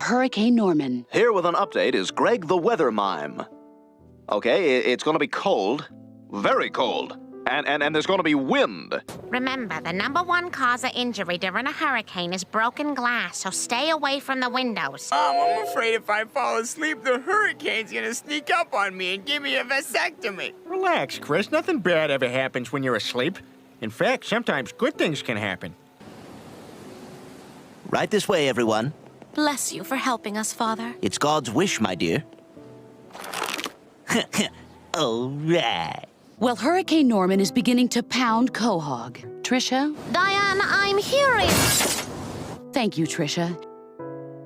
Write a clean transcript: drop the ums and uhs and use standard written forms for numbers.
Hurricane Norman. Here with an update is Greg the Weather Mime. Okay, it's gonna be cold. Very cold. And there's gonna be wind. Remember, the #1 cause of injury during a hurricane is broken glass, so stay away from the windows. I'm afraid if I fall asleep, the hurricane's gonna sneak up on me and give me a vasectomy. Relax, Chris. Nothing bad ever happens when you're asleep. In fact, sometimes good things can happen. Right this way, everyone. Bless you for helping us, Father. It's God's wish, my dear. All right. Well, Hurricane Norman is beginning to pound Quahog. Trisha? Diane, I'm hearing. Thank you, Trisha.